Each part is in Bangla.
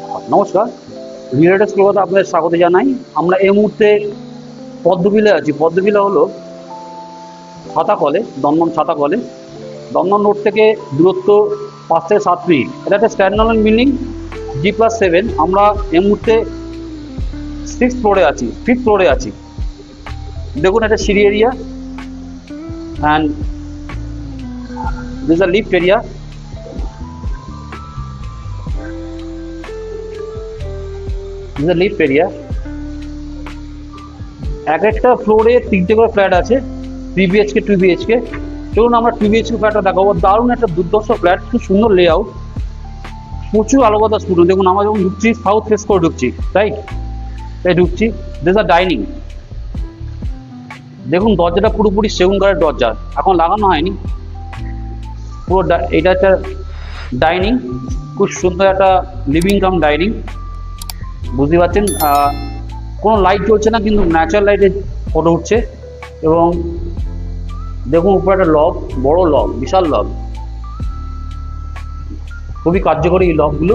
নমস্কার, রিয়েলিটিস কলকাতা আপনাদের স্বাগত জানাই। আমরা এই মুহূর্তে পদ্মবিলে আছি। পদ্মবিলা হলো ছাতাকলে, দমদম ছাতাকলে। দমদম রোড থেকে দূরত্ব 5 থেকে 7 মিনিট। এটা একটা স্ট্যান্ডার্ড বিল্ডিং, G+7। আমরা এই মুহূর্তে 6th ফ্লোরে আছি, 5th ফ্লোরে আছি। দেখুন, এটা সিঁড়ি area and this a lift area. This a lift area. এক একটা ফ্লোরে 3টে করে ফ্ল্যাট আছে, 3 BHK 2 BHK। চলুন আমরা 2 BHK ফ্ল্যাটটা দেখাবো। দারুণ একটা দুর্ধর্ষ ফ্ল্যাট, খুব সুন্দর লেআউট, প্রচুর আলো বাতাস পুরো। দেখুন, আমরা যখন ঢুকছি সাউথ ফেস করে ঢুকছি, রাইট? তাই ঢুকছি। This are dining. দেখুন, দরজাটা পুরোপুরি সেগুন কাঠের দরজা, এখন লাগানো হয়নি পুরো। এটা একটা ডাইনিং, খুব সুন্দর একটা লিভিং কাম ডাইনিং। বুঝতে পারছেন, কোনো লাইট জ্বলছে না, কিন্তু ন্যাচারাল লাইটে ফটো উঠছে। এবং দেখুন, উপরে একটা লক, বড় লক, বিশাল লক, খুবই কার্যকরী এই লকগুলো।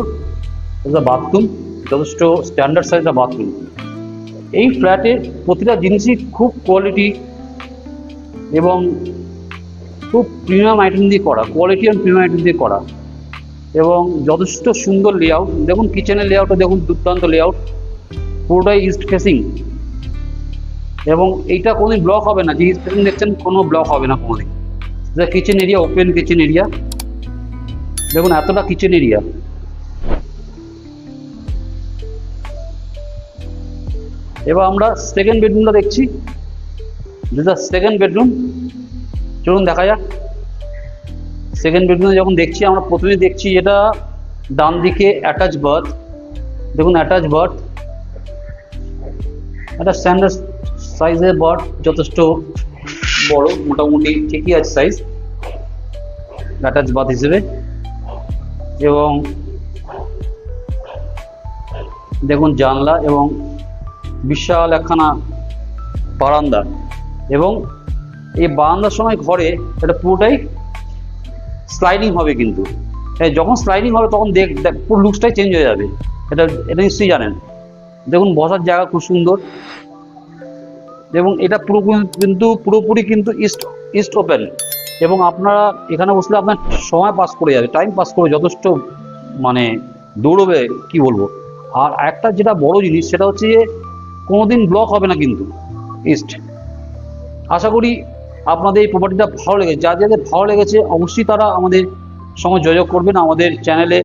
এটা বাথরুম, যথেষ্ট স্ট্যান্ডার্ড সাইজের বাথরুম। এই ফ্ল্যাটে প্রতিটা জিনিসই খুব কোয়ালিটি এবং খুব প্রিমিয়াম আইটেম দিয়ে করা, কোয়ালিটি অ্যান্ড প্রিমিয়াম আইটেম দিয়ে করা, এবং যথেষ্ট সুন্দর লেআউট। দেখুন, কিচেনের লেআউটটা দেখুন, দুর্দান্ত লেআউট, পুরোটাই ইস্ট ফেসিং। এবং এইটা কোনোদিন ব্লক হবে না, যে ইস্ট ফেসিং দেখছেন কোনো ব্লক হবে না কোনোদিন। Kitchen area, open kitchen area. দেখুন, এতটা কিচেন এরিয়া। এবার আমরা সেকেন্ড বেডরুমটা দেখছি। This are second bedroom. চলুন দেখা যাক। সেকেন্ড বেডরুমে যখন দেখছি, আমরা প্রথমে দেখছি এটা ডান দিকে অ্যাটাচ বাথ। দেখুন, অ্যাটাচ বাথ, একটা স্ট্যান্ডার্ড সাইজের বাথ, যথেষ্ট বড়, মোটামুটি ঠিকই আছে সাইজ অ্যাটাচ বাথ হিসেবে। এবং দেখুন, জানলা এবং বিশাল একখানা বারান্দা। এবং এই বারান্দার সময় ঘরে এটা পুরোটাই স্লাইডিং হবে, কিন্তু যখন স্লাইডিং হবে তখন পুরো লুকসটাই চেঞ্জ হয়ে যাবে। এটা এটা নিশ্চয়ই জানেন। দেখুন, বসার জায়গা খুব সুন্দর। এবং এটা পুরোপুরি কিন্তু ইস্ট ওপেন। এবং আপনারা এখানে বসলে আপনার সময় পাস করে যাবে, টাইম পাস করে যথেষ্ট, মানে দৌড়বে, কি বলবো। আর একটা যেটা বড় জিনিস, সেটা হচ্ছে যে কোনোদিন ব্লক হবে না কিন্তু ইস্ট। আশা করি আপনাদের এই প্রপার্টিটা ভালো লেগেছে। যাদের ভালো লেগেছে অবশ্যই তারা আমাদের সঙ্গে যোগাযোগ করবেন আমাদের চ্যানেলে।